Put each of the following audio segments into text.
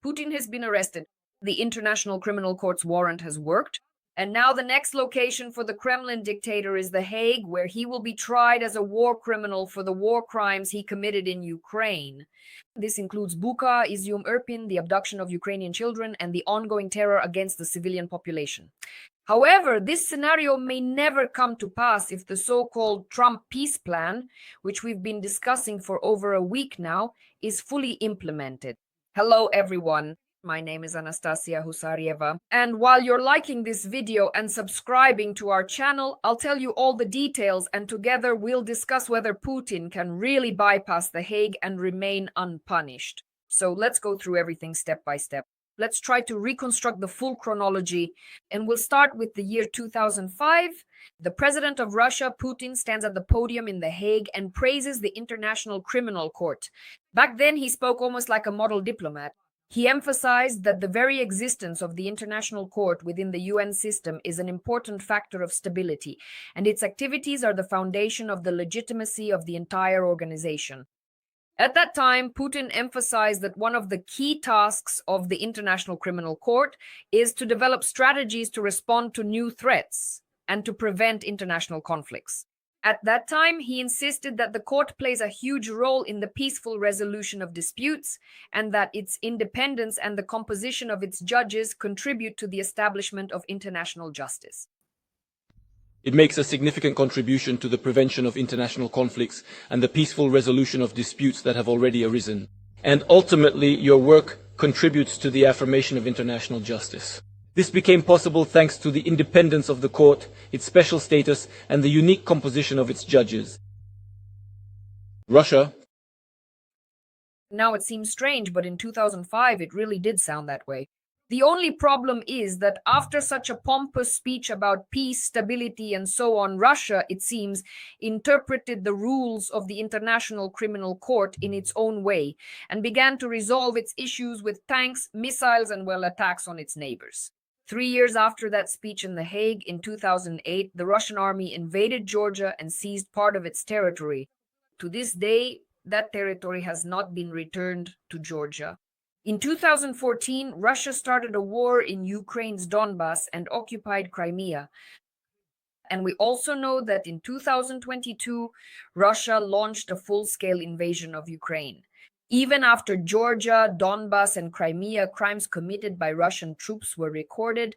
Putin has been arrested. The International Criminal Court's warrant has worked. And now the next location for the Kremlin dictator is The Hague, where he will be tried as a war criminal for the war crimes he committed in Ukraine. This includes Bucha, Izium, Irpin, the abduction of Ukrainian children, and the ongoing terror against the civilian population. However, this scenario may never come to pass if the so-called Trump peace plan, which we've been discussing for over a week now, is fully implemented. Hello, everyone. My name is Anastasiia Husarieva, and while you're liking this video and subscribing to our channel, I'll tell you all the details, and together we'll discuss whether Putin can really bypass The Hague and remain unpunished. So let's go through everything step by step. Let's try to reconstruct the full chronology, and we'll start with the year 2005. The president of Russia, Putin, stands at the podium in The Hague and praises the International Criminal Court. Back then, he spoke almost like a model diplomat. He emphasized that the very existence of the International Court within the UN system is an important factor of stability, and its activities are the foundation of the legitimacy of the entire organization. At that time, Putin emphasized that one of the key tasks of the International Criminal Court is to develop strategies to respond to new threats and to prevent international conflicts. At that time, he insisted that the court plays a huge role in the peaceful resolution of disputes and that its independence and the composition of its judges contribute to the establishment of international justice. It makes a significant contribution to the prevention of international conflicts and the peaceful resolution of disputes that have already arisen. And ultimately, your work contributes to the affirmation of international justice. This became possible thanks to the independence of the court, its special status, and the unique composition of its judges. Russia. Now it seems strange, but in 2005 it really did sound that way. The only problem is that after such a pompous speech about peace, stability, and so on, Russia, it seems, interpreted the rules of the International Criminal Court in its own way and began to resolve its issues with tanks, missiles, and, well, attacks on its neighbors. 3 years after that speech in The Hague in 2008, the Russian army invaded Georgia and seized part of its territory. To this day, that territory has not been returned to Georgia. In 2014, Russia started a war in Ukraine's Donbas and occupied Crimea. And we also know that in 2022, Russia launched a full-scale invasion of Ukraine. Even after Georgia, Donbas, and Crimea, crimes committed by Russian troops were recorded,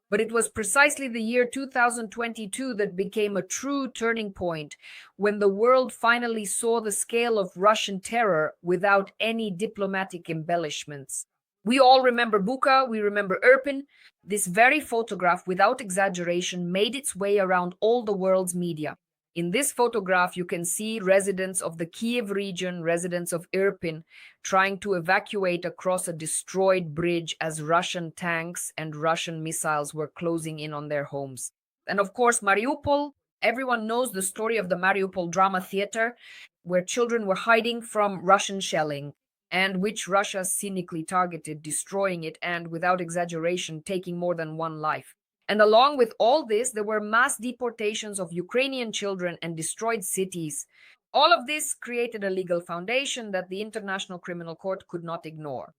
but it was precisely the year 2022 that became a true turning point when the world finally saw the scale of Russian terror without any diplomatic embellishments. We all remember Bucha, we remember Irpin. This very photograph, without exaggeration, made its way around all the world's media. In this photograph, you can see residents of the Kiev region, residents of Irpin, trying to evacuate across a destroyed bridge as Russian tanks and Russian missiles were closing in on their homes. And of course, Mariupol, everyone knows the story of the Mariupol drama theater, where children were hiding from Russian shelling, and which Russia cynically targeted, destroying it and, without exaggeration, taking more than one life. And along with all this, there were mass deportations of Ukrainian children and destroyed cities. All of this created a legal foundation that the International Criminal Court could not ignore.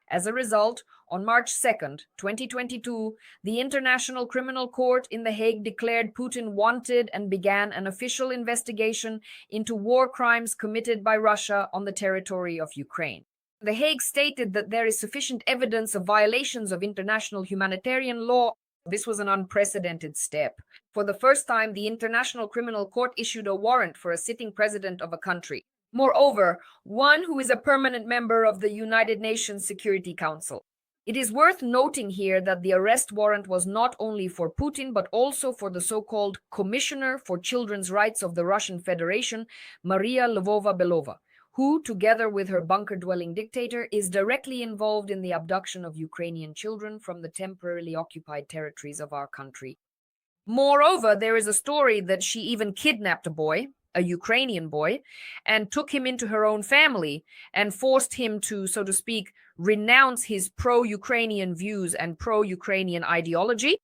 As a result, on March 2nd, 2022, the International Criminal Court in The Hague declared Putin wanted and began an official investigation into war crimes committed by Russia on the territory of Ukraine. The Hague stated that there is sufficient evidence of violations of international humanitarian law. This was an unprecedented step. For the first time, the International Criminal Court issued a warrant for a sitting president of a country. Moreover, one who is a permanent member of the United Nations Security Council. It is worth noting here that the arrest warrant was not only for Putin, but also for the so-called Commissioner for Children's Rights of the Russian Federation, Maria Lvova-Belova, who, together with her bunker-dwelling dictator, is directly involved in the abduction of Ukrainian children from the temporarily occupied territories of our country. Moreover, there is a story that she even kidnapped a boy, a Ukrainian boy, and took him into her own family and forced him to, so to speak, renounce his pro-Ukrainian views and pro-Ukrainian ideology.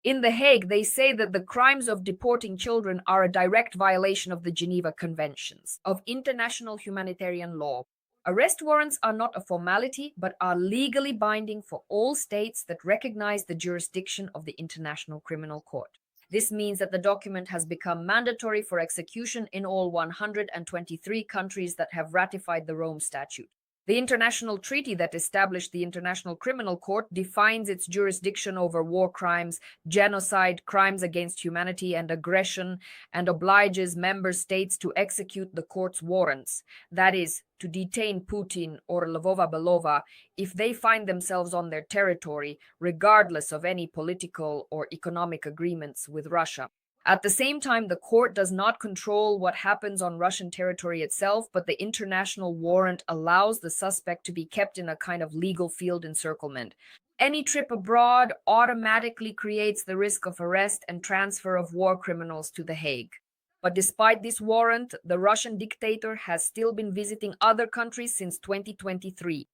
In The Hague, they say that the crimes of deporting children are a direct violation of the Geneva Conventions, of international humanitarian law. Arrest warrants are not a formality, but are legally binding for all states that recognize the jurisdiction of the International Criminal Court. This means that the document has become mandatory for execution in all 123 countries that have ratified the Rome Statute. The international treaty that established the International Criminal Court defines its jurisdiction over war crimes, genocide, crimes against humanity, and aggression, and obliges member states to execute the court's warrants, that is, to detain Putin or Lvova Belova if they find themselves on their territory, regardless of any political or economic agreements with Russia. At the same time, the court does not control what happens on Russian territory itself, but the international warrant allows the suspect to be kept in a kind of legal field encirclement. Any trip abroad automatically creates the risk of arrest and transfer of war criminals to The Hague. But despite this warrant, the Russian dictator has still been visiting other countries since 2023.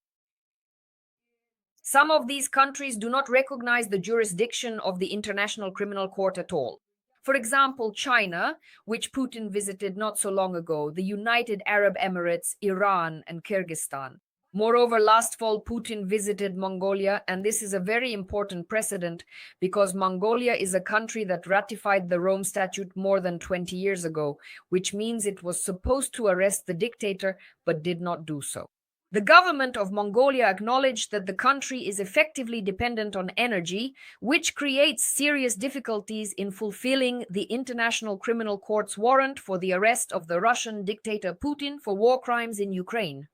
Some of these countries do not recognize the jurisdiction of the International Criminal Court at all. For example, China, which Putin visited not so long ago, the United Arab Emirates, Iran, and Kyrgyzstan. Moreover, last fall, Putin visited Mongolia, and this is a very important precedent because Mongolia is a country that ratified the Rome Statute more than 20 years ago, which means it was supposed to arrest the dictator but did not do so. The government of Mongolia acknowledged that the country is effectively dependent on energy, which creates serious difficulties in fulfilling the International Criminal Court's warrant for the arrest of the Russian dictator Putin for war crimes in Ukraine.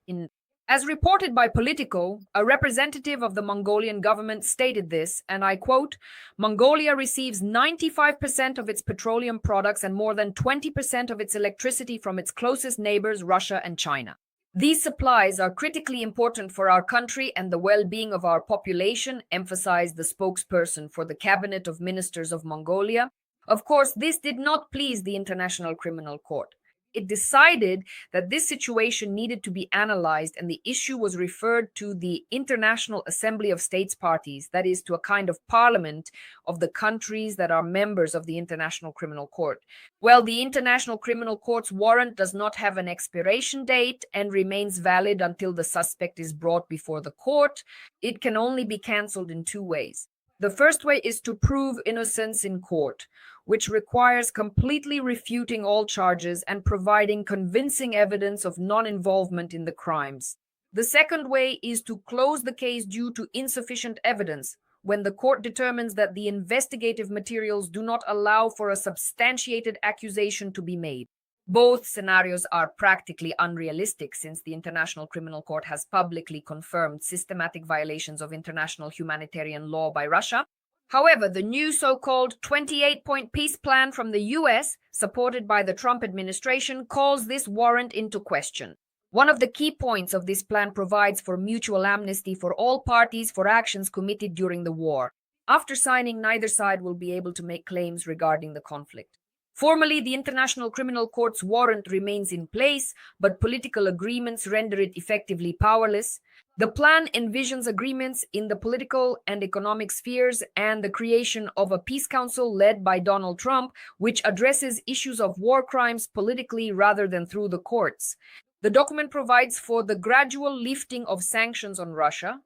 As reported by Politico, a representative of the Mongolian government stated this, and I quote, "Mongolia receives 95% of its petroleum products and more than 20% of its electricity from its closest neighbors, Russia and China. These supplies are critically important for our country and the well-being of our population," emphasized the spokesperson for the Cabinet of Ministers of Mongolia. Of course, this did not please the International Criminal Court. It decided that this situation needed to be analyzed, and the issue was referred to the International Assembly of States Parties, that is, to a kind of parliament of the countries that are members of the International Criminal Court. Well, the International Criminal Court's warrant does not have an expiration date and remains valid until the suspect is brought before the court. It can only be cancelled in two ways. The first way is to prove innocence in court, which requires completely refuting all charges and providing convincing evidence of non-involvement in the crimes. The second way is to close the case due to insufficient evidence, when the court determines that the investigative materials do not allow for a substantiated accusation to be made. Both scenarios are practically unrealistic since the International Criminal Court has publicly confirmed systematic violations of international humanitarian law by Russia. However, the new so-called 28-point peace plan from the US, supported by the Trump administration, calls this warrant into question. One of the key points of this plan provides for mutual amnesty for all parties for actions committed during the war. After signing, neither side will be able to make claims regarding the conflict. Formally, the International Criminal Court's warrant remains in place, but political agreements render it effectively powerless. The plan envisions agreements in the political and economic spheres and the creation of a peace council led by Donald Trump, which addresses issues of war crimes politically rather than through the courts. The document provides for the gradual lifting of sanctions on Russia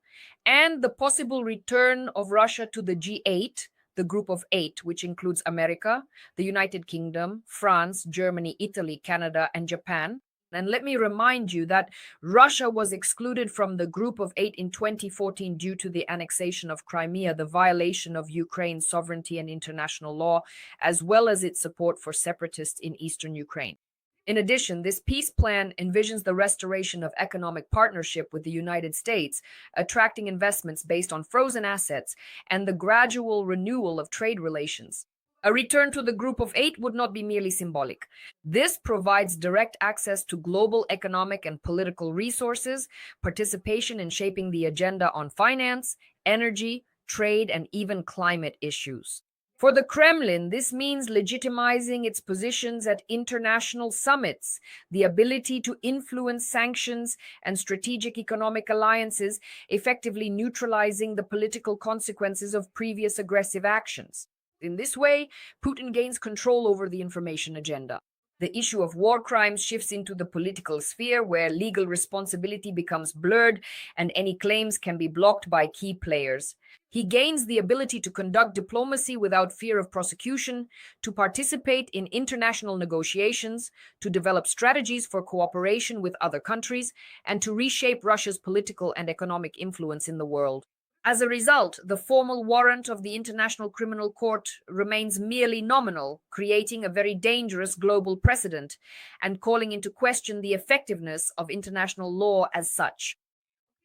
and the possible return of Russia to the G8, the group of 8, which includes America, the United Kingdom, France, Germany, Italy, Canada, and Japan. And let me remind you that Russia was excluded from the group of 8 in 2014 due to the annexation of Crimea, the violation of Ukraine's sovereignty and international law, as well as its support for separatists in eastern Ukraine. In addition, this peace plan envisions the restoration of economic partnership with the United States, attracting investments based on frozen assets, and the gradual renewal of trade relations. A return to the group of 8 would not be merely symbolic. This provides direct access to global economic and political resources, participation in shaping the agenda on finance, energy, trade, and even climate issues. For the Kremlin, this means legitimizing its positions at international summits, the ability to influence sanctions and strategic economic alliances, effectively neutralizing the political consequences of previous aggressive actions. In this way, Putin gains control over the information agenda. The issue of war crimes shifts into the political sphere, where legal responsibility becomes blurred and any claims can be blocked by key players. He gains the ability to conduct diplomacy without fear of prosecution, to participate in international negotiations, to develop strategies for cooperation with other countries, and to reshape Russia's political and economic influence in the world. As a result, the formal warrant of the International Criminal Court remains merely nominal, creating a very dangerous global precedent and calling into question the effectiveness of international law as such.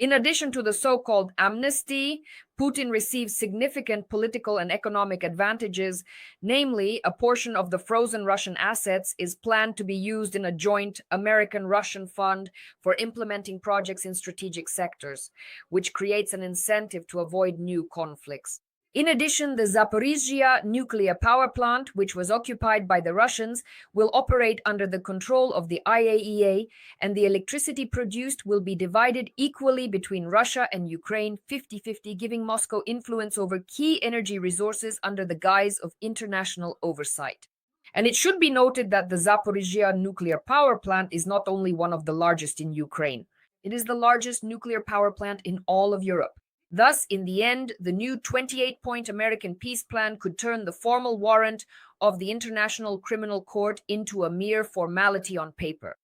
In addition to the so-called amnesty, Putin receives significant political and economic advantages, namely, a portion of the frozen Russian assets is planned to be used in a joint American-Russian fund for implementing projects in strategic sectors, which creates an incentive to avoid new conflicts. In addition, the Zaporizhzhia nuclear power plant, which was occupied by the Russians, will operate under the control of the IAEA, and the electricity produced will be divided equally between Russia and Ukraine 50-50, giving Moscow influence over key energy resources under the guise of international oversight. And it should be noted that the Zaporizhzhia nuclear power plant is not only one of the largest in Ukraine, it is the largest nuclear power plant in all of Europe. Thus, in the end, the new 28-point American peace plan could turn the formal warrant of the International Criminal Court into a mere formality on paper.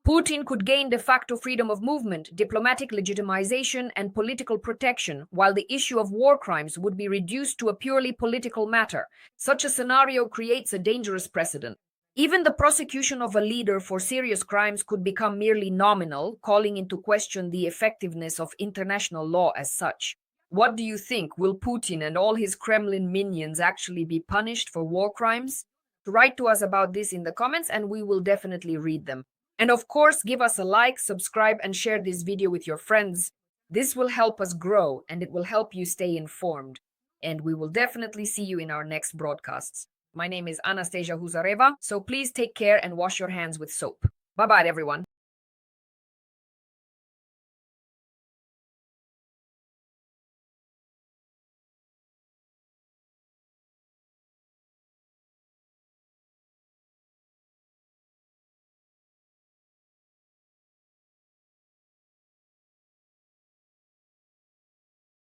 Putin could gain de facto freedom of movement, diplomatic legitimization, and political protection, while the issue of war crimes would be reduced to a purely political matter. Such a scenario creates a dangerous precedent. Even the prosecution of a leader for serious crimes could become merely nominal, calling into question the effectiveness of international law as such. What do you think? Will Putin and all his Kremlin minions actually be punished for war crimes? Write to us about this in the comments and we will definitely read them. And of course, give us a like, subscribe, and share this video with your friends. This will help us grow and it will help you stay informed. And we will definitely see you in our next broadcasts. My name is Anastasiia Husarieva, so please take care and wash your hands with soap. Bye-bye, everyone.